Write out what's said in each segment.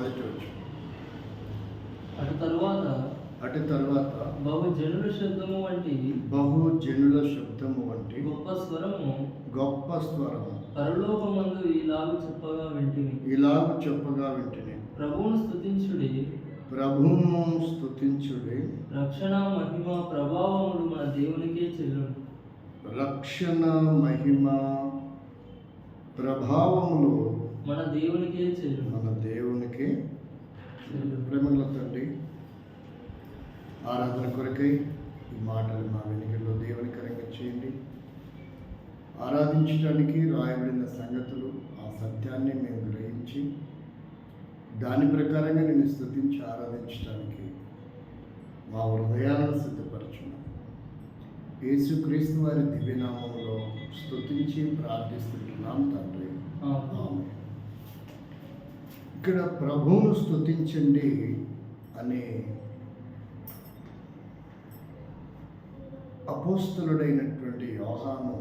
మొదటి వచ్చిన. అటు తరువాత బహుజనుల శబ్దము వంటి గొప్ప స్వరము పరలోకమందు ఇలాగు చెప్పగా వింటిని. ప్రభువును స్తుతించుడి. రక్షణ మహిమ ప్రభావములు మన దేవునికే చెల్లును. మన దేవునికే ప్రేమల తండ్రి, ఆరాధన కొరకై ఈ మాటలు మా వెనుకల్లో దేవునికరంగా చేయండి. ఆరాధించడానికి రాయబడిన సంగతులు, ఆ సత్యాన్ని మేము గ్రహించి దాని ప్రకారంగా నేను స్తుతించి ఆరాధించడానికి మా హృదయాలను సిద్ధపరచున్నాను. యేసుక్రీస్తు వారి దివ్యనామంలో స్తుతించి ప్రార్థిస్తున్నాం తండ్రి, ఆమేన్. ఇక్కడ ప్రభువును స్తుతించండి అనే అపోస్తలుడైనటువంటి యోహాను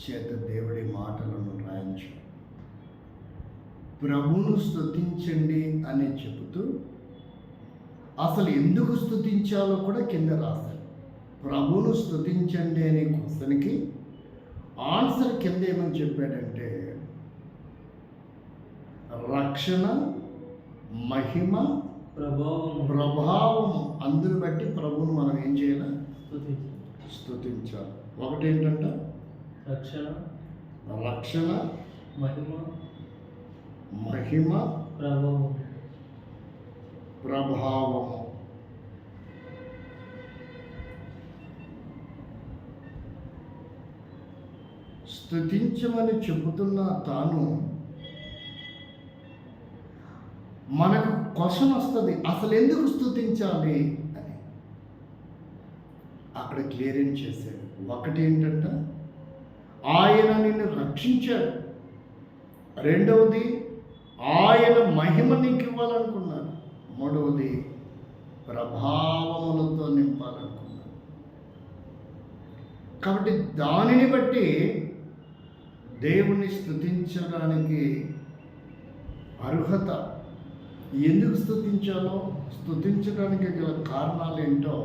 చేత దేవుడి మాటలను రాయించు. ప్రభువును స్తుతించండి అని చెబుతూ అసలు ఎందుకు స్తుతించాలో కూడా కింద రాశారు. ప్రభువును స్తుతించండి అనే క్వశ్చన్కి ఆన్సర్ కింద ఏమని చెప్పాడంటే, రక్షణ మహిమ ప్రభావం అందుని బట్టి ప్రభువును మనం ఏం చేయాలి? స్తుతించాలి. ఒకటేంటంట? రక్షణ మహిమ ప్రభావము. స్తుతించమని చెబుతున్న తాను మనకు క్వశ్చన్ వస్తుంది, అసలు ఎందుకు స్తుతించాలి అని. అక్కడ క్లియరెన్స్ చేశాడు. ఒకటి ఏంటంట, ఆయన నిన్ను రక్షించాడు. రెండవది, ఆయన మహిమ నీకు ఇవ్వాలనుకున్నాడు. మూడవది, ప్రభావములతో నింపాలనుకున్నాడు. కాబట్టి దానిని బట్టి దేవుని స్తుతించడానికి అర్హత. ఎందుకు స్తుతించాలో, స్తుతించడానికి గల కారణాలు ఏంటో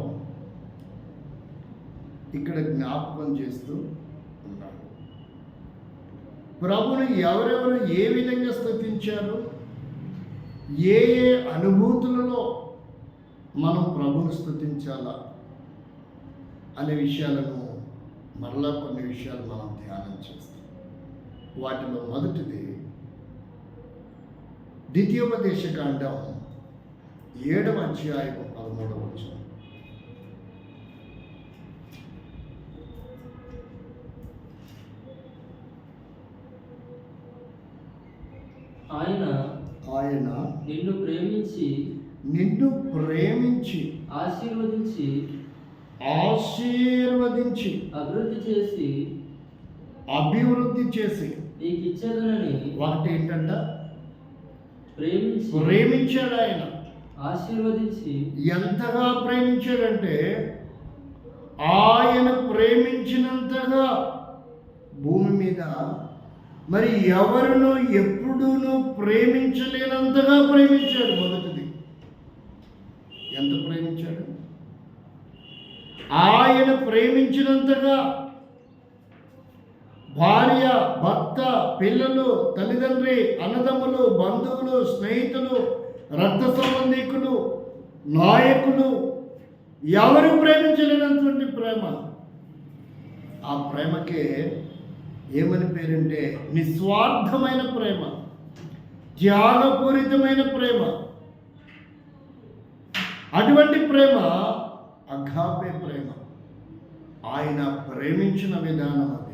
ఇక్కడ జ్ఞాపకం చేస్తూ ఉన్నాడు. ప్రభుని ఎవరెవరు ఏ విధంగా స్తుతించారు, ఏ ఏ అనుభూతులలో మనం ప్రభుని స్తుతించాలా అనే విషయాలను మరలా కొన్ని విషయాలు మనం ధ్యానం చేస్తాం. వాటిలో మొదటిది ద్వితీయోపదేశకాండం 7వ అధ్యాయం 13వ వచనం. ఆయన నిన్ను ప్రేమించి ఆశీర్వదించి అభివృద్ధి చేసి నీకు ఇచ్చేదనని. ఒకటి ఏంటంట? ప్రేమించాడు. ఆయన ఆశీర్వదించి ఎంతగా ప్రేమించాడంటే, ఆయన ప్రేమించినంతగా భూమి మీద మరి ఎవరును ఎప్పుడూనూ ప్రేమించలేనంతగా ప్రేమించాడు. మొదటిది, ఎంత ప్రేమించాడు? ఆయన ప్రేమించినంతగా భార్య, భర్త, పిల్లలు, తల్లిదండ్రి, అన్నదమ్ములు, బంధువులు, స్నేహితులు, రక్త సంబంధికులు, నాయకులు ఎవరు ప్రేమించలేనటువంటి ప్రేమ. ఆ ప్రేమకే ఏమని పేరంటే నిస్వార్థమైన ప్రేమ, త్యాగపూరితమైన ప్రేమ. అటువంటి ప్రేమ అగాపే ప్రేమ. ఆయన ప్రేమించిన విధానం అది.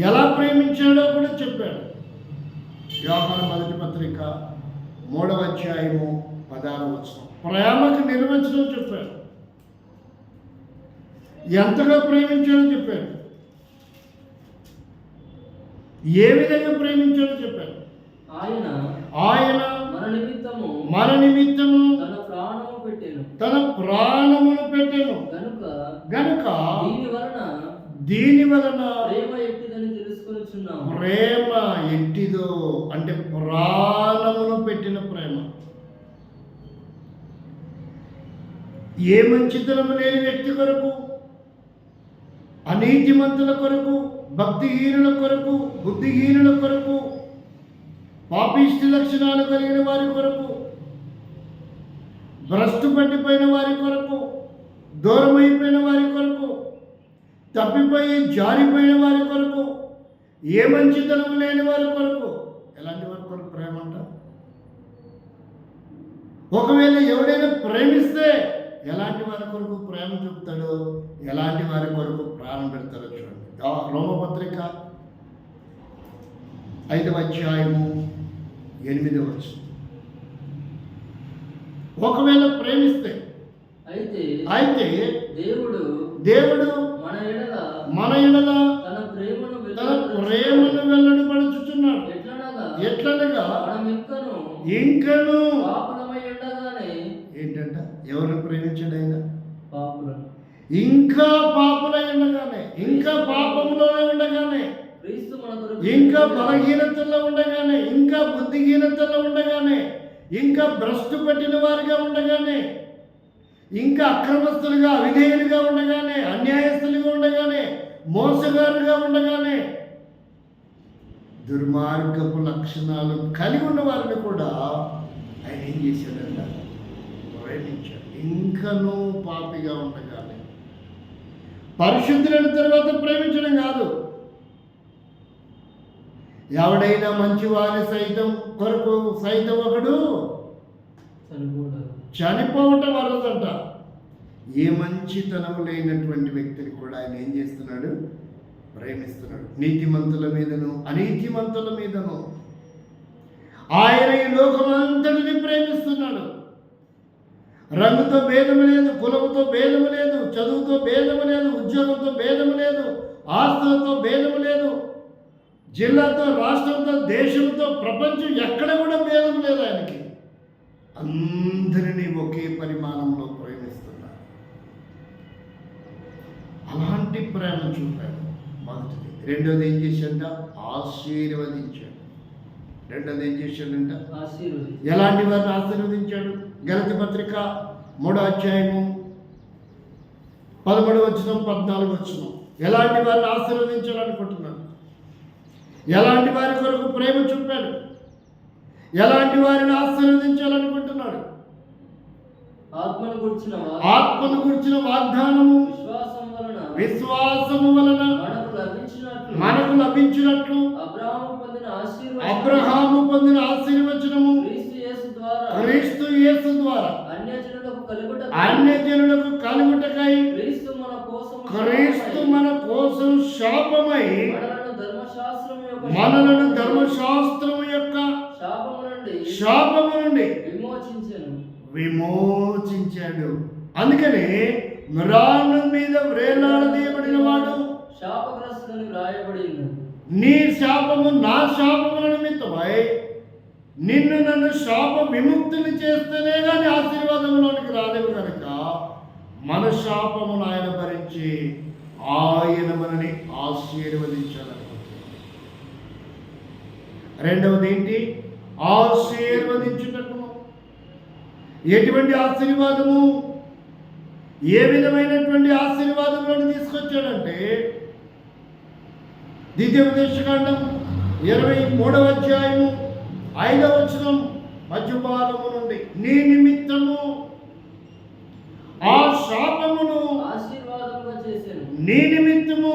ఎలా ప్రేమించాడో కూడా చెప్పాడు. యోహాను మొదటి పత్రిక 3వ అధ్యాయము 16వ వచనం ప్రేమకు నిర్వచనం చెప్పాడు. ఎంతగా ప్రేమించాడో చెప్పాడు. ఏ విధంగా ప్రేమించాడో చెప్పాడు. ఆయన మన నిమిత్తము తన ప్రాణమును పెట్టెను. గనుక దీని వలన ప్రేమ ఎట్టిదని తెలుసుకొనుచున్నాము. ప్రేమ ఎట్టిదో అంటే ప్రాణమును పెట్టిన ప్రేమ. ఏ మంచితనము లేని వ్యక్తి కొరకు, అనీతిమంతుల కొరకు, భక్తిహీనుల కొరకు, బుద్ధిహీనుల కొరకు, పాపిష్టి లక్షణాలు కలిగిన వారి కొరకు, భ్రష్టు పట్టిపోయిన వారి కొరకు, దూరమైపోయిన వారి కొరకు, తప్పిపోయి జారిపోయిన వారి కొరకు, ఏ మంచితనం లేని వారి కొరకు, ఎలాంటి వారి కొరకు ప్రేమ అంట? ఒకవేళ ఎవడైనా ప్రేమిస్తే ఎలాంటి వారి కొరకు ప్రేమ చూపుతాడో, ఎలాంటి వారి కొరకు ప్రాణం పెడతాడో చూడండి. రోమపత్రిక 5వ అధ్యాయము 8వ వచనం. ఒకవేళ ప్రేమిస్తే అయితే దేవుడు మన ఎడల తన ప్రేమను వెల్లడిపడుచుచున్నాడు. ఎట్లనగా ఇంకను ఏంటంట? ఎవరిని ప్రేమించాడు ఆయన? ఇంకా పాపులై ఉండగానే, ఇంకా పాపంలోనే ఉండగానే, ఇంకా బలహీనతల్లో ఉండగానే, ఇంకా బుద్ధిహీనతల్లో ఉండగానే, ఇంకా భ్రష్టు పట్టిన వారిగా ఉండగానే, ఇంకా అక్రమస్తులుగా, అవిధేయులుగా ఉండగానే, అన్యాయస్తులుగా ఉండగానే, మోసగారుగా ఉండగానే, దుర్మార్గపు లక్షణాలు కలిగి ఉన్న వారిని కూడా ఆయన ఏం చేశాడంట? ప్రేమించాడు. ఇంకనూ పాపిగా ఉండగానే. పరిశుద్ధులైన తర్వాత ప్రేమించడం కాదు. ఎవడైనా మంచివారి కొరకు సైతం ఒకడు చనిపోవటం వరదంట. ఏ మంచితనం లేనటువంటి వ్యక్తిని కూడా ఆయన ఏం చేస్తున్నాడు? ప్రేమిస్తున్నాడు. నీతిమంతుల మీదను అనీతిమంతుల మీదను ఆయన ఈ లోకమంతటిని ప్రేమిస్తున్నాడు. రంగుతో భేదము లేదు, కులముతో భేదము లేదు, చదువుతో భేదము లేదు, ఉద్యోగంతో భేదము లేదు, ఆస్తులతో భేదము లేదు, జిల్లాతో, రాష్ట్రంతో, దేశంతో, ప్రపంచం ఎక్కడ కూడా భేదం లేదు ఆయనకి. అందరినీ ఒకే పరిమాణంలో ప్రేమిస్తున్నారు. అలాంటి ప్రేమ చూపాడు మొదటిది. రెండోది ఏం చేశాడంట? ఆశీర్వదించాడు. రెండోది ఏం చేశాడంట? ఎలాంటి వారిని ఆశీర్వదించాడు? గలతీ పత్రిక 3వ అధ్యాయము 13వ వచనం 14వ వచనం. ఎలాంటి వారిని ఆశీర్వదించాలనుకుంటున్నాడు? ఎలాంటి వారి కొరకు ప్రేమ చూపాడు? ఎలాంటి వారిని ఆశీర్వదించాలనుకుంటున్నాడు? ఆత్మను గురించిన వాగ్దానము విశ్వాసము వలన మనకు లభించినట్లు అబ్రహాము పొందిన ఆశీర్వచనము క్రీస్తు యేసు ద్వారా అన్యజనులకు కలుగుటకై క్రీస్తు మన కోసం శాపమై మనలను ధర్మశాస్త్రము యొక్క శాపము నుండి విమోచించాడు. అందుకని మ్రాను మీద వేలాడదీయబడిన వాడు శాపగ్రస్తుడని వ్రాయబడింది. నీ శాపము నా శాపముల నిమిత్తమై నిన్ను నన్ను శాప విముక్తిని చేస్తేనే కానీ ఆశీర్వాదంలోనికి రాలేవు కనుక మన శాపమును ఆయన భరించి ఆయన మనని ఆశీర్వదించాలనుకుంటున్నాడు. రెండవది ఏంటి? ఆశీర్వదించుటకు. ఎటువంటి ఆశీర్వాదము? ఏ విధమైనటువంటి ఆశీర్వాదంలోని తీసుకొచ్చాడంటే ద్వితీయోపదేశకాండం 23వ అధ్యాయము 5వ వచనం మధ్యభాగము నుండి నీ నిమిత్తము ఆ శాపమును ఆశీర్వాదముగా చేశాను, నీ నిమిత్తము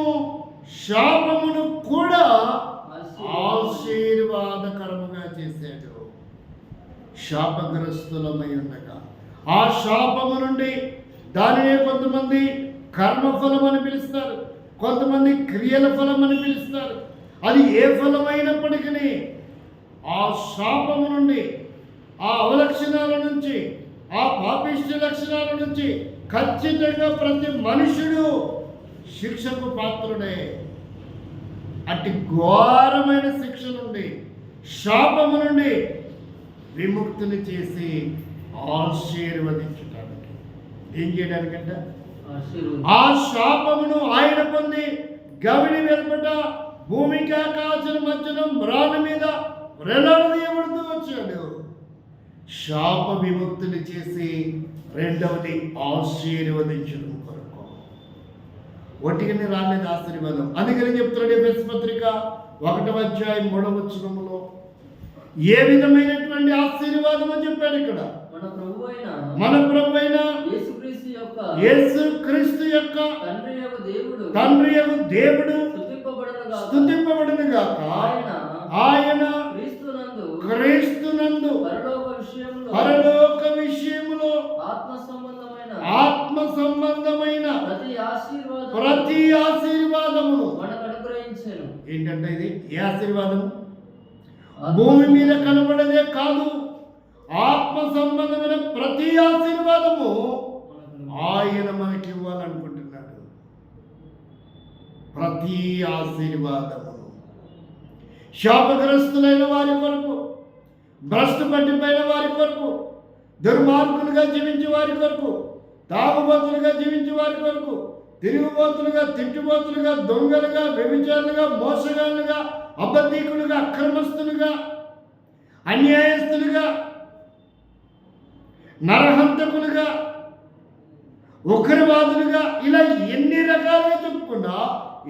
శాపమును కూడా ఆశీర్వాదకరముగా చేశాడు. శాపగ్రస్తులమై ఉండగా ఆ శాపము నుండి దానినే కొంతమంది కర్మఫలం అని పిలుస్తారు, కొంతమంది క్రియల ఫలం అని పిలుస్తారు. అది ఏ ఫలమైనప్పటికీ ఆ శాపము నుండి, ఆ అవలక్షణాల నుంచి, ఆ పాపిష్టి లక్షణాల నుంచి ఖచ్చితంగా ప్రతి మనుషుడు శిక్షకు పాత్రుడే. అట్టి ఘోరమైన శిక్ష నుండి, శాపము నుండి విముక్తిని చేసి ఆశీర్వదించడానికి, ఏం చేయడానికంట? ఆ శాపమును ఆయన పొంది గవిని వెలుపట భూమికి ఆకాశం మధ్యన మ్రాను మీద వేలాడదీయబడుతూ వచ్చాడు. శాప విముక్తులు చేసి రెండవది ఆశీర్వదించడం కొరకు. ఒట్టిగానే రాలేదు ఆశీర్వాదం. అందుకని చెప్తున్నాడు ఎఫెసీ పత్రిక 1వ అధ్యాయం 3వ వచనంలో ఏ విధమైనటువంటి ఆశీర్వాదం అని చెప్పాడు ఇక్కడ. మన ప్రభువైన యేసుక్రీస్తు యొక్క తండ్రి యొక్క దేవుడు స్తుతింపబడును గాక. ఆయన క్రీస్తునందు పరలోక విషయములో ఆత్మ సంబంధమైన ప్రతి ఆశీర్వాదమును ఏంటంటే ఇది ఏ ఆశీర్వాదము? భూమి మీద కనబడదే కాదు, ఆత్మ సంబంధమైన ప్రతి ఆశీర్వాదము ఆయన మనకి ఇవ్వాలనుకుంటున్నాడు. ప్రతి ఆశీర్వాదమును శాపగ్రస్తులైన వారి కొరకు, భ్రష్టు పట్టిపోయిన వారి కొరకు, దుర్మార్గులుగా జీవించే వారి కొరకు, తాగుబోతులుగా జీవించే వారి కొరకు, తిరుగుబోతులుగా, తిట్టుబోతులుగా, దొంగలుగా, వ్యభిచారులుగా, మోసగాళ్ళుగా, అబద్ధీకులుగా, అక్రమస్తులుగా, అన్యాయస్తులుగా, నరహంతకులుగా, ఉగ్రవాదులుగా, ఇలా ఎన్ని రకాలుగా చెప్పుకున్నా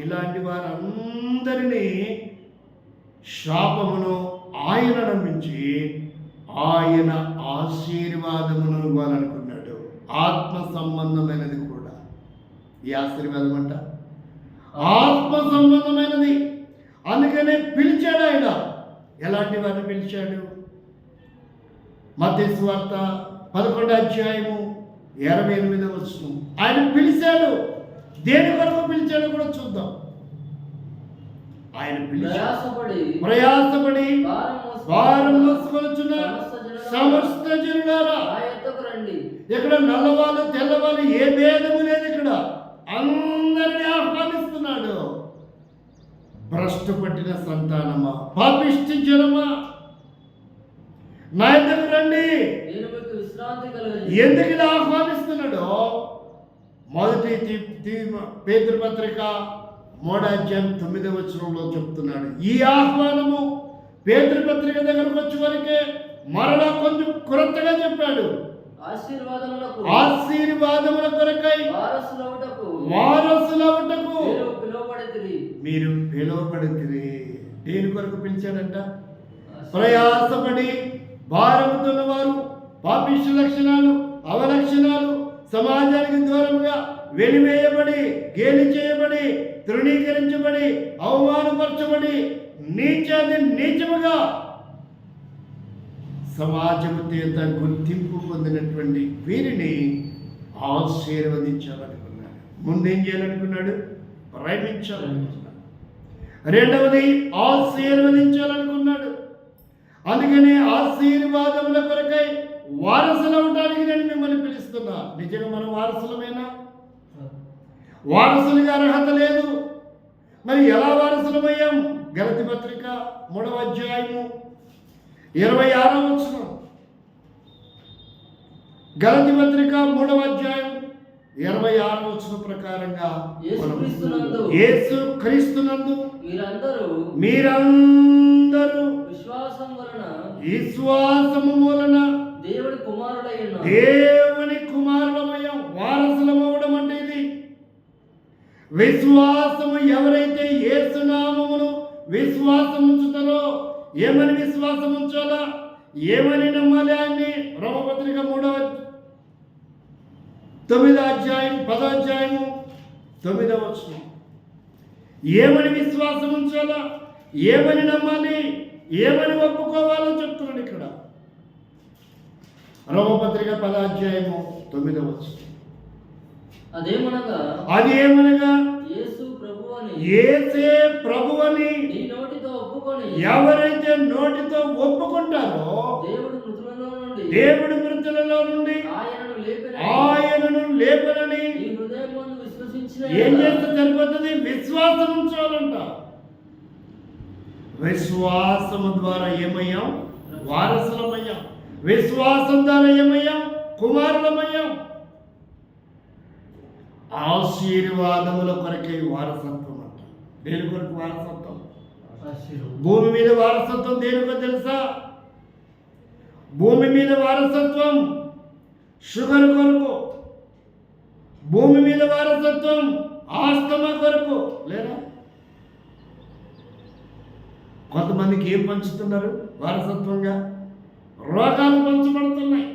ఇలాంటి వారందరినీ శాపమును ఆయన నమ్మించి ఆయన ఆశీర్వాదమును ఇవ్వాలనుకున్నాడు. ఆత్మ సంబంధమైనది కూడా. ఈ ఆశీర్వాదం అంట ఆత్మ సంబంధమైనది. అందుకనే పిలిచాడు ఆయన. ఎలాంటి వారిని పిలిచాడు? మత్తయి సువార్త 11వ అధ్యాయము 28వ వచనం. ఆయన పిలిచాడు. దేని కొరకు పిలిచాడో కూడా చూద్దాం. ఆయన ప్రయాసపడి భారం మోసుకొనుచున్న సమస్త జనులారా, ఇక్కడ నల్లవాళ్ళు తెల్లవాళ్ళు ఏ భేదము లేదు. ఇక్కడ అందరినీ ఆహ్వానిస్తున్నాడు. భ్రష్టు పట్టిన సంతానమా, పాపిష్టి జనమా, నా ఎద్దకు రండి. ఎందుకు ఇలా ఆహ్వానిస్తున్నాడో మొదటి పేతురు పత్రిక 3వ అధ్యాయం 9వ వచనంలో చెప్తున్నాడు. ఈ ఆహ్వానము పేతురు పత్రిక దగ్గరకు వచ్చే వరకే మరలా కొంచెం కొరతగా చెప్పాడు. ఆశీర్వాదముల కొరకై వారసులవుటకు మీరు పిలువబడితిరి. దేని కొరకు పిలిచాడంట? ప్రయాసపడి భారముతున్న వారు, పాపిష్టి లక్షణాలు, అవలక్షణాలు, సమాజానికి దూరంగా వెలివేయబడి, గేలి చేయబడి, తృణీకరించబడి, అవమానపరచబడి, నీచముగా సమాజము చేత గుర్తింపు పొందినటువంటి వీరిని ఆశీర్వదించాలనుకున్నాడు. ముందేం చేయాలనుకున్నాడు? ప్రేమించాలనుకున్నాడు. రెండవది ఆశీర్వదించాలనుకున్నాడు. అందుకని ఆశీర్వాదముల కొరకై వారసులవటానికి నేను మిమ్మల్ని పిలుస్తున్నా. నిజంగా మనం వారసులమేనా? వారసులుగా అర్హత లేదు. మరి ఎలా వారసులమయ్యాం? గలతీ పత్రిక 3వ అధ్యాయము 26వ వచనం. గలతీ పత్రిక 3వ అధ్యాయం 26వ వచనం ప్రకారంగా యేసు క్రీస్తునందు మీరందరూ విశ్వాసము వలన దేవుని కుమారులమయ్యాం. వారసులమవడం అంటే ఇది. విశ్వాసము ఎవరైతే యేసు నామమును విశ్వాసం ఉంచుతారో, ఏమని విశ్వాసం ఉంచాలా, ఏమని నమ్మాలి అని రోమపత్రిక 9వ అధ్యాయం 10వ అధ్యాయము 9వ వచనం. ఏమని విశ్వాసం ఉంచాలా, ఏమని నమ్మాలి, ఏమని ఒప్పుకోవాలో చెప్తున్నాడు ఇక్కడ. రోమపత్రిక 10వ అధ్యాయము 9వ వచనం. అదేమనగా యేసే ప్రభువని ఎవరైతే నోటితో ఒప్పుకుంటారో దేవుడు మృతులలో నుండి ఆయనను లేపనని ఏం చేస్తే సరిపోతుంది? విశ్వాసం ఉంచాలంట. విశ్వాసము ద్వారా ఏమయ్యాం? వారసులమయ్యాం. విశ్వాసం ద్వారా ఏమయ్యాం? కుమారులమయ్యాం. ఆశీర్వాదముల కొరకై వారసత్వం అంట. దేని కొరకు వారసత్వం? ఆశీర్వాదం. భూమి మీద వారసత్వం దేనికో తెలుసా? భూమి మీద వారసత్వం షుగర్ కొరకు, భూమి మీద వారసత్వం ఆస్తమా కొరకు. లేదా కొంతమందికి ఏం పంచుతున్నారు వారసత్వంగా? రోగాలు పంచబడుతున్నాయి.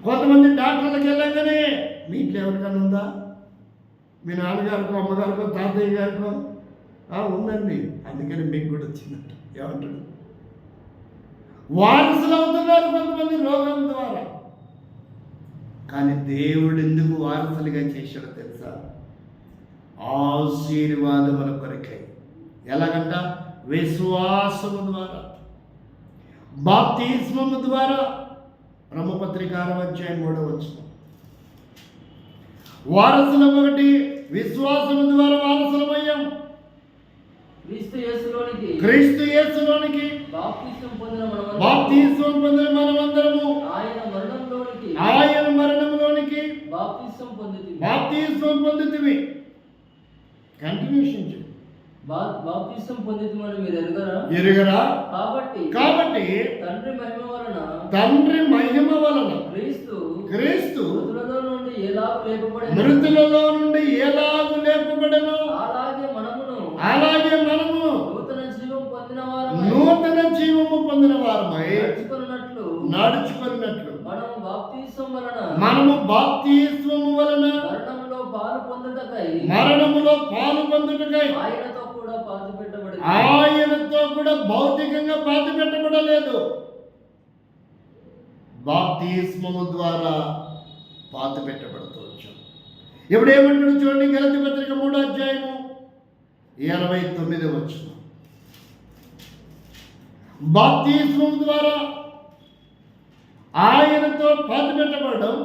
కొంతమంది డాక్టర్లకు వెళ్ళగానే మీ ఇంట్లో ఎవరికైనా ఉందా? మీ నాన్నగారికో అమ్మగారికో తాతయ్య గారికో ఉందండి, అందుకని మీకు కూడా వచ్చిందంట. ఏమంటాడు? వారసులు అవుతున్నారు కొంతమంది రోగం ద్వారా. కానీ దేవుడు ఎందుకు వారసులుగా చేశాడో తెలుసా? ఆశీర్వాదముల కొరకై. ఎలాగంట? విశ్వాసము ద్వారా, బాప్తిస్మము ద్వారా. బ్రహ్మపత్రిక 6:3 వారసులం. ఒకటి విశ్వాసము ద్వారా వారసులమయ్యాం. క్రీస్తు యేసులోనికి బాప్తిసం పొందిన మనమందరము ఆయన మరణంలోనికి బాప్తిసం పొందితిమి. కంటిన్యూషన్ చేయి. బాప్తిసం పొందితిమని మీరు ఎరుగరా? కాబట్టి తండ్రి మహిమ వలన క్రీస్తు మృతులలో నుండి ఎలాగు లేపబడెను, అలాగే మనము నూతన జీవము పొందిన వారమై నడుచుకున్నట్లు మనము బాప్తిస్మము వలన మరణములో పాలు పొందుటకై ఆయనతో కూడా భౌతికంగా పాతి పెట్టబడలేదు, బాప్తిస్మము ద్వారా పాతి పెట్టబడుతూ వచ్చాం. ఇప్పుడు ఏమంటాడు చూడండి, గలతీ పత్రిక 3:29. బాప్తిస్మం ద్వారా ఆయనతో పాతి పెట్టబడడం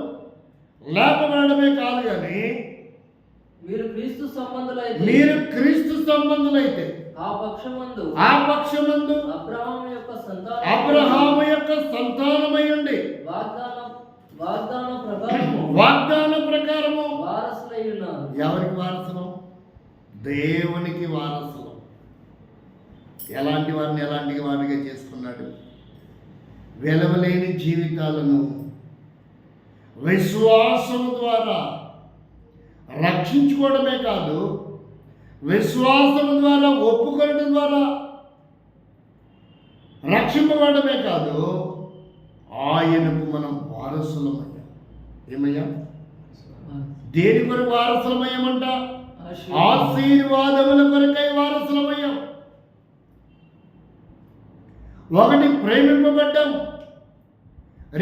లేపబడమే కాదు, కానీ మీరు క్రీస్తు సంబంధులైతే ఆ పక్షమందు అబ్రహాము యొక్క సంతానమై ఉండి వాగ్దాన ప్రకారము వారసులై ఉన్నారు. ఎవరికి వారసులం? దేవునికి వారసులం. ఎలాంటి వారిని ఎలాంటి వారిగా చేసుకున్నాడు? వెలవలేని జీవితాలను విశ్వాసము ద్వారా రక్షించుకోవడమే కాదు, విశ్వాసము ద్వారా ఒప్పుకోవడం ద్వారా రక్షింపబడమే కాదు, ఆయనకు మనం వారసులమయ్యాం. ఏమయ్యా? దేని కొరకు వారసులమయ్యామంట? ఆశీర్వాదముల కొరకై వారసులమయ్యాం. ఒకటి ప్రేమింపబడ్డాం,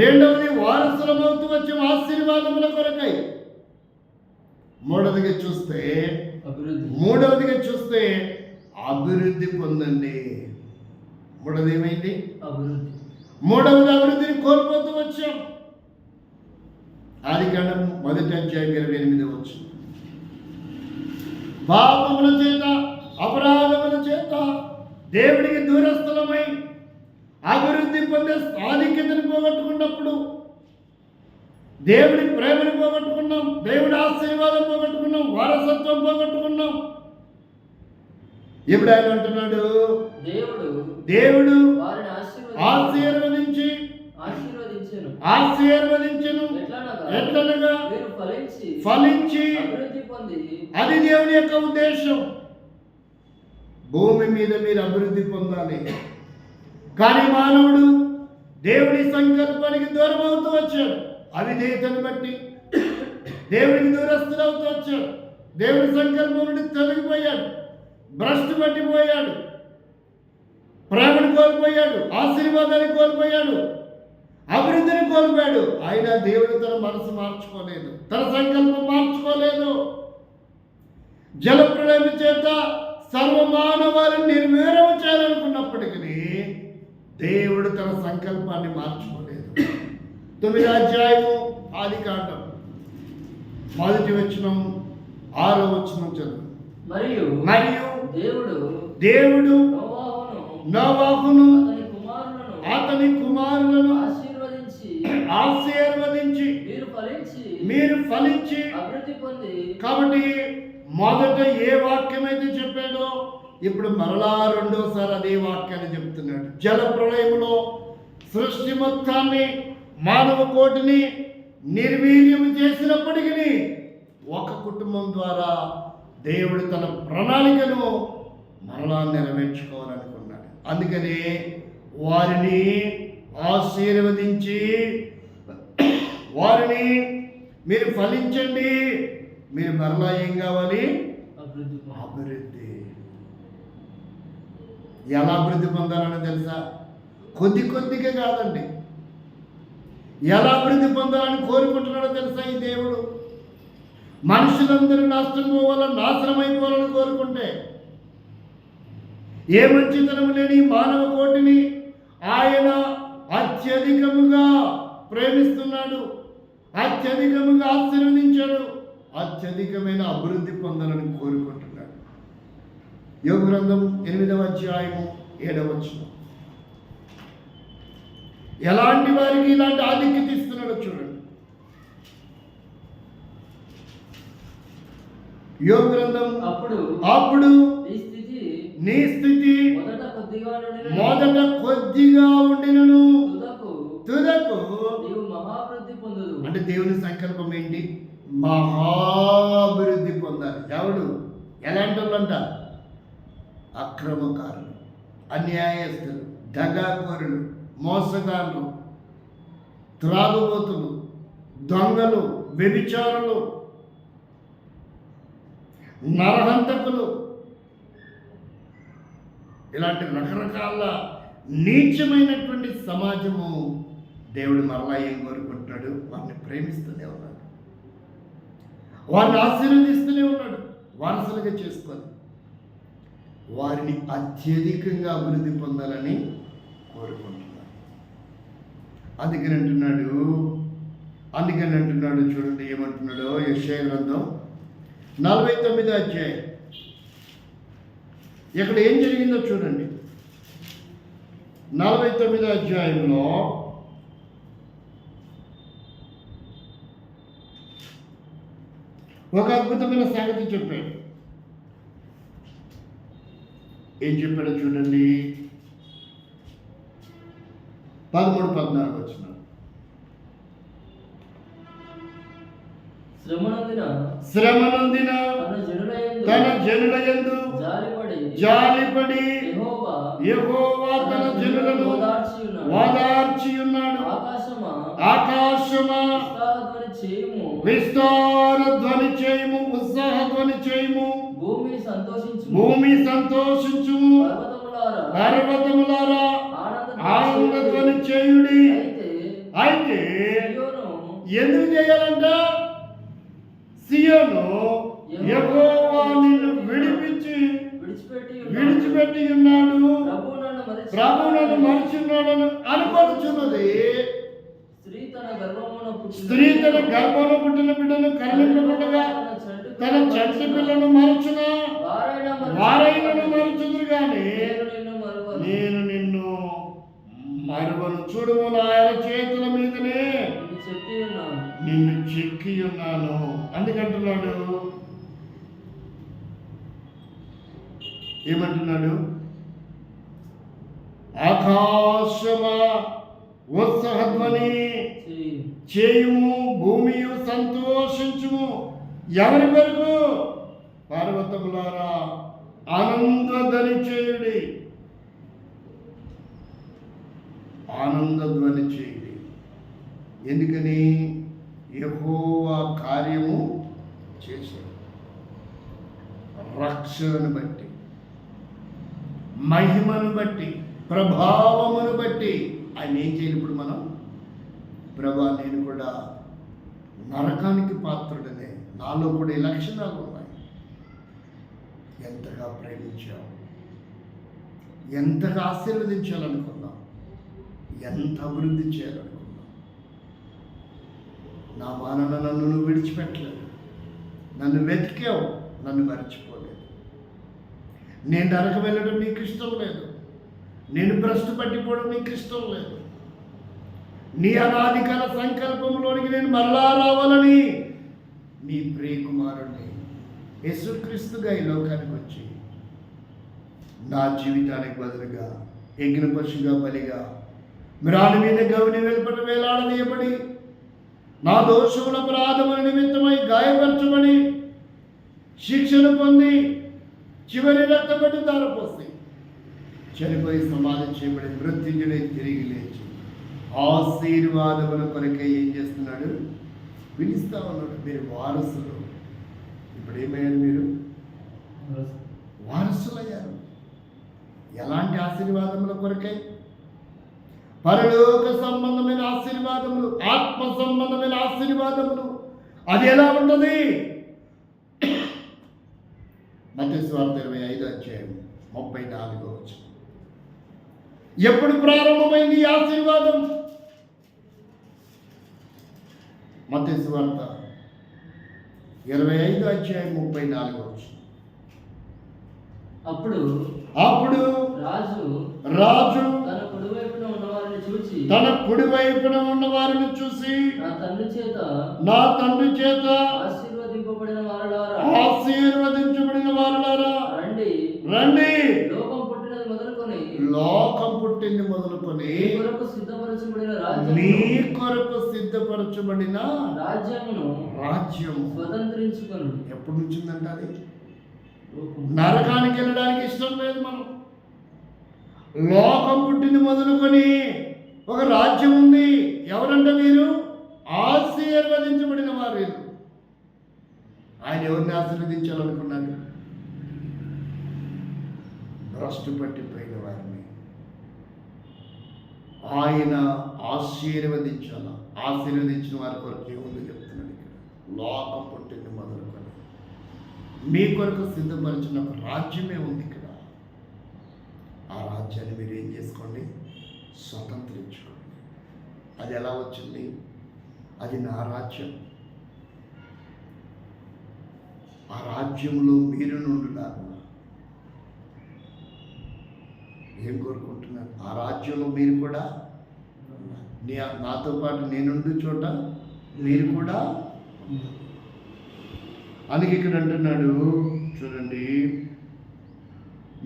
రెండవది వారసులమవుతూ వచ్చాం ఆశీర్వాదముల కొరకై. మూడవదిగా చూస్తే అభివృద్ధి పొందండి. మూడవది ఏమైంది? మూడవది అభివృద్ధిని కోల్పోతూ వచ్చాం. ఆదికాండం 1:28 పాపముల చేత అపరాధముల చేత దేవుడికి దూరస్థలమై అభివృద్ధి పొందే స్థానికతను పోగొట్టుకున్నప్పుడు, దేవుడి ప్రేమను పోగొట్టుకున్నాం, దేవుడి ఆశీర్వాదం పోగొట్టుకున్నాం, వారసత్వం పోగొట్టుకున్నాం. ఇప్పుడు ఆయన అంటున్నాడు, దేవుడు ఆశీర్వదించెను ఎట్లనగా ఫలించి. అది దేవుని యొక్క ఉద్దేశం. భూమి మీద మీరు అభివృద్ధి పొందాలి. కానీ మానవుడు దేవుడి సంకల్పానికి దూరం అవుతూ వచ్చాడు. అవిధేయతను బట్టి దేవుడికి దూరస్తులవుతూ వచ్చాడు. దేవుడి సంకల్పం నుండి తొలగిపోయాడు, భ్రష్టు పట్టిపోయాడు, ప్రేమను కోల్పోయాడు, ఆశీర్వాదాన్ని కోల్పోయాడు, అభివృద్ధిని కోల్పోయాడు. అయినా దేవుడు తన మనసు మార్చుకోలేదు, తన సంకల్పం మార్చుకోలేదు. జలప్రళయం చేత సర్వమానవాళిని నిర్వీర్యం చేయాలనుకున్నప్పటికీ దేవుడు తన సంకల్పాన్ని మార్చుకోలేదు. 9వ అధ్యాయము ఆదికాండం 1:6 చదువు. మరియు దేవుడు నోవాహును అతని కుమారులను ఆశీర్వదించి మీరు ఫలించి. కాబట్టి మొదట ఏ వాక్యం అయితే చెప్పాడో ఇప్పుడు మరలా రెండోసారి అదే వాక్యాన్ని చెప్తున్నాడు. జల ప్రళయంలో సృష్టి మొత్తాన్ని, మానవ కోటిని నిర్వీర్యం చేసినప్పటికీ ఒక కుటుంబం ద్వారా దేవుడు తన ప్రణాళికను మరలా నెరవేర్చుకోవాలనుకున్నాడు. అందుకని వారిని ఆశీర్వదించి వారిని మీరు ఫలించండి, మీరు మరలా ఏం కావాలి? అభివృద్ధి. ఎలా అభివృద్ధి పొందాలని తెలుసా? కొద్దిగా కాదండి. ఎలా అభివృద్ధి పొందాలని కోరుకుంటున్నాడో తెలుసా ఈ దేవుడు? మనుషులందరూ నాశనం అయిపోవాలని కోరుకుంటే ఏ మంచితనం లేని మానవ కోటిని ఆయన అత్యధికముగా ప్రేమిస్తున్నాడు, అత్యధికముగా ఆశీర్వదించాడు, అత్యధికమైన అభివృద్ధి పొందాలని కోరుకుంటున్నాడు. యోగ గ్రంథం 8వ అధ్యాయము 7వ వచనం. ఎలాంటి వారికి ఇలాంటి ఆధిక్యత ఇస్తున్నాడో చూడండి. యోగ గ్రంథం అప్పుడు నీ స్థితి మొదట కొద్దిగా ఉండినను తుదకు అంటే దేవుని సంకల్పం ఏంటి? మహాభివృద్ధి పొందాలి. ఎవడు? ఎలాంటి వాళ్ళంట? అక్రమకారులు, అన్యాయస్తులు, దగాకోరులు, మోసగారులు, త్రాగుబోతులు, దొంగలు, వ్యభిచారులు, నరహంతకులు, ఇలాంటి రకరకాల నీచమైనటువంటి సమాజము దేవుడు మరలా ఏం కోరుకుంటున్నాడు? వారిని ప్రేమిస్తూనే ఉన్నాడు, వారిని ఆశీర్వదిస్తూనే ఉన్నాడు, వారసులుగా చేసుకొని వారిని అత్యధికంగా అభివృద్ధి పొందాలని కోరుకుంటున్నాడు. అందుకని అంటున్నాడు చూడండి ఏమంటున్నాడో. యెషయా గ్రంథం 49వ అధ్యాయం. ఇక్కడ ఏం జరిగిందో చూడండి. 49వ అధ్యాయంలో ఒక అద్భుతమైన సంగతి చెప్పాడు. ఏం చెప్పాడో చూడండి. 13-14 వచనం. శ్రమనందిన తన జనుల యందు జాలిపడి యెహోవా తన జనులను ఓదార్చి ఉన్నాడు. ఆకాశమా విస్తార ధ్వని చేయుము, ఉత్సాహ ధ్వని చేయుము, భూమి సంతోషించుము, పర్వతములారా ఆనంద ధ్వని చేయుడి. అయితే ఎందుకు చేయాలంట? సియోను యెహోవా నిన్ను విడిచిపెట్టి ఉన్నాడు, ప్రభు నన్ను మరిచిన్నాడని అనుకొనుచున్నది. స్త్రీ తన గర్భంలో పుట్టిన బిడ్డను కరుణింపకుండా తన చంటి పిల్లను మరచున వారైనను మరచుదురు గాని నేను నిన్ను మరువను. చూడుము, నా చేతుల మీదనే నిన్ను చెక్కి ఉన్నాను. అందుకంటున్నాడు. ఏమంటున్నాడు? ఆకాశమా ఉత్సాహధ్వని చేయుము, భూమియు సంతోషించుము. ఎవరి వరకు? పర్వతములారా ఆనందధ్వని చేయుడి, ఆనందధ్వని చేయుడి. ఎందుకని? యెహోవా కార్యము చేశాడు. రక్షణను బట్టి, మహిమను బట్టి, ప్రభావమును బట్టి ఆయన ఏం చేయాలి? ఇప్పుడు మనం ప్రభా నేను కూడా నరకానికి పాత్రుడనే, నాలో కూడా ఈ లక్షణాలు ఉన్నాయి. ఎంతగా ప్రేమించావు, ఎంతగా ఆశీర్వదించాలనుకున్నాం, ఎంత అభివృద్ధి చేయాలనుకున్నాం. నా మానన నన్ను నువ్వు విడిచిపెట్టలేదు, నన్ను వెతికావు, నన్ను మర్చిపోలేదు. నేను నరకం వెళ్ళడం నీకు ఇష్టం లేదు, నేను భ్రష్టు పట్టిపోవడం నీకు ఇష్టం లేదు. నీ అనాదికాల సంకల్పంలోనికి నేను మరలా రావాలని నీ ప్రియకుమారుణ్ణి యేసుక్రీస్తుగా ఈ లోకానికి వచ్చి నా జీవితానికి బదులుగా ఎగిన పశుగా బలిగా మ్రాని మీద గవిని వెలుపట వేలాడదీయబడి నా దోషముల అపరాధముల నిమిత్తమై గాయపరచబడి శిక్షను పొంది చివరి రక్తపట్టి ధారపోసి చనిపోయి సమాధి చేయబడి మృత్యుంజుడై తిరిగి లేచి ఆశీర్వాదముల కొరకై ఏం చేస్తున్నాడు? పిలుస్తా ఉన్నాడు. మీరు వారసులు. ఇప్పుడు ఏమయ్యారు? మీరు వారసులయ్యారు. ఎలాంటి ఆశీర్వాదముల కొరకై? పరలోక సంబంధమైన ఆశీర్వాదములు, ఆత్మ సంబంధమైన ఆశీర్వాదములు. అది ఎలా ఉంటుంది? మత్తయి సువార్త 25:34. ఎప్పుడు ప్రారంభమైంది ఈ ఆశీర్వాదం? మత్తయి సువార్త 25:34. అప్పుడు రాజు తన కుడివైపున తన కుడి వైపున ఉన్న వారిని చూసి ఉన్న వారిని చూసి నా తండ్రి చేత ఆశీర్వదింపబడిన వారలారా రండి, లోకం పుట్టింది మొదలుకొని మీ కొరకు సిద్ధపరచబడిన రాజ్యము స్వతంత్రించుకొను. ఎప్పటి నుంచి ఉందంట అది? నరకానికి వెళ్ళడానికి ఇష్టం లేదు మనం. లోకం పుట్టింది మొదలుకొని ఒక రాజ్యం ఉంది. ఎవరంటే మీరు? ఆశీర్వదించబడిన వారు. ఆయన ఎవరిని ఆశీర్వదించాలనుకున్నాడు? భ్రష్టు పట్టిపోయిన వారిని ఆయన ఆశీర్వదించాల. ఆశీర్వదించిన వారి కొరకు ఏముంది చెప్తున్నాడు ఇక్కడ. లోకం పుట్టింది మొదలుకొని మీ కొరకు సిద్ధపరిచిన ఒక రాజ్యమే ఉంది ఇక్కడ. ఆ రాజ్యాన్ని మీరు ఏం చేసుకోండి? స్వతంత్రించుకోండి. అది ఎలా వచ్చింది? అది నా రాజ్యం. ఆ రాజ్యంలో మీరు నుండులాగా ఏం కోరుకుంటున్నారు? ఆ రాజ్యంలో మీరు కూడా నాతో పాటు నేనుండు చోట మీరు కూడా. అందుకే ఇక్కడ అంటున్నాడు చూడండి,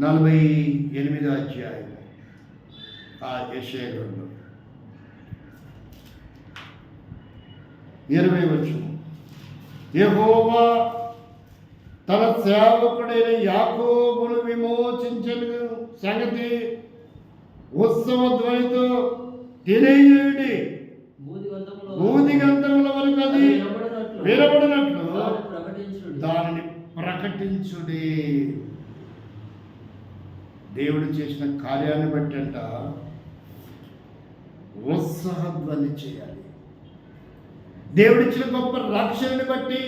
48వ అధ్యాయం యెషయా గ్రంథం 20వ వచనం. యెహోవా తన సేవకుడైన యాకోబును విమోచించిన సంగతి ఉత్సవ ధ్వనితో తెలియజేయుడి. భూదిగంతముల వరకు అది వినబడినట్లు దానిని ప్రకటించుడి. దేవుడు చేసిన కార్యాన్ని బట్టి అంట ఉత్సాహధ్వని చేయాలి. దేవుడిచ్చిన గొప్ప రక్షణని బట్టి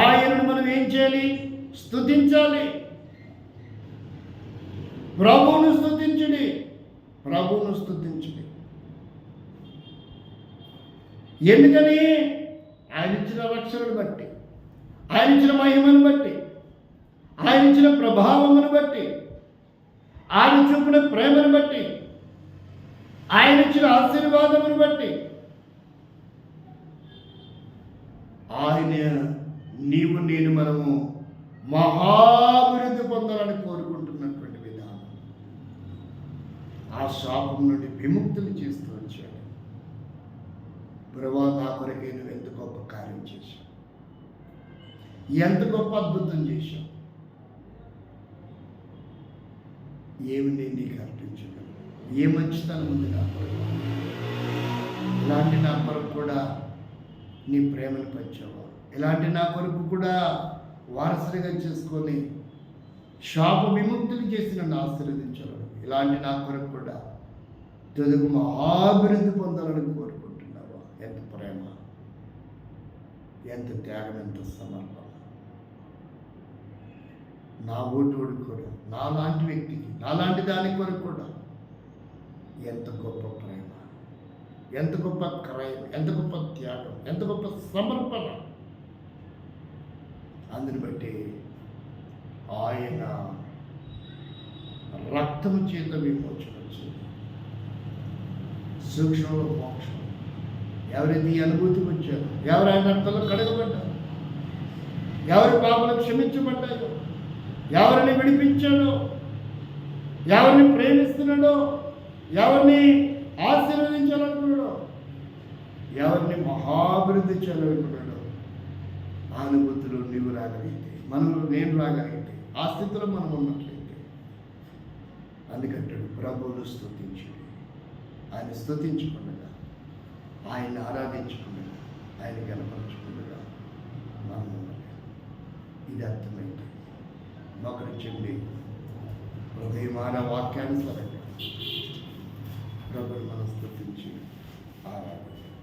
ఆయనను మనం ఏం చేయాలి? స్తుతించాలి. ప్రభువును స్తుతించుడి. ప్రభువును స్తుతించుడి. ఎందుకని? ఆయన ఇచ్చిన రక్షణను బట్టి, ఆయన ఇచ్చిన మహిమను బట్టి, ఆయన ఇచ్చిన ప్రభావమును బట్టి, ఆయన చూపిన ప్రేమను బట్టి, ఆయన ఇచ్చిన ఆశీర్వాదమును బట్టి ఆయన నీవు నేను మనము మహాభివృద్ధి పొందాలని కోరుకుంటున్నటువంటి విధానం. ఆ శాపం నుండి విముక్తులు చేస్తూ వచ్చాడు. ప్రభువా, నా కొరకే నువ్వు ఎంత గొప్ప కార్యం చేశావు, ఎంత గొప్ప అద్భుతం చేశావు. ఏమి నేను నీకు అర్పించగలను? ఏ మంచితనం ఉంది నా కొరకు? ఇలాంటి నా కొరకు కూడా నీ ప్రేమను పంచావా? ఇలాంటి నా కొరకు కూడా వారసుడిగా చేసుకొని శాప విముక్తులు చేసి నన్ను ఆశీర్వదించాలని, ఇలాంటి నా కొరకు కూడా తెలుగు మహాభివృద్ధి పొందాలని కోరుకుంటున్నావా? ఎంత ప్రేమ, ఎంత త్యాగం, ఎంత సమర్పణ. నా ఓటోడు కూడా, నాలాంటి వ్యక్తికి, నాలాంటి దాని కొరకు కూడా ఎంత గొప్ప ప్రేమ, ఎంత గొప్ప క్రయం, ఎంత గొప్ప త్యాగం, ఎంత గొప్ప సమర్పణ. అందుని బట్టి ఆయన రక్తము చేత విమోచన వచ్చింది. సూక్ష్మంలో మోక్షం. ఎవరైతే ఈ అనుభూతికి వచ్చారో, ఎవరైనా రక్తంలో కడగబడ్డారు, ఎవరి పాపలు క్షమించబడ్డాయో, ఎవరిని విడిపించాడో, ఎవరిని ప్రేమిస్తున్నాడో, ఎవరిని ఆశీర్వదించాలనుకున్నాడో, ఎవరిని మహాభివృద్ధి చేయాలనుకున్నాడో ఆ అనుభూతిలో నీవు రాగలిగితే, నేను రాగలిగితే, ఆ స్థితిలో మనం ఉన్నట్లయితే, అందుకంటాడు ప్రభువును స్తుతించి, ఆయన స్తుతించుకుండగా, ఆయన ఆరాధించుకుండగా, ఆయన గణపరచుకుండగా మనం ఉండాలి. ఇది అర్థమైంది. మోకరించండి, హృదయమాన వాక్యానుసారంగా ప్రభువును మనం స్తుతించి ఆరాధించాలి.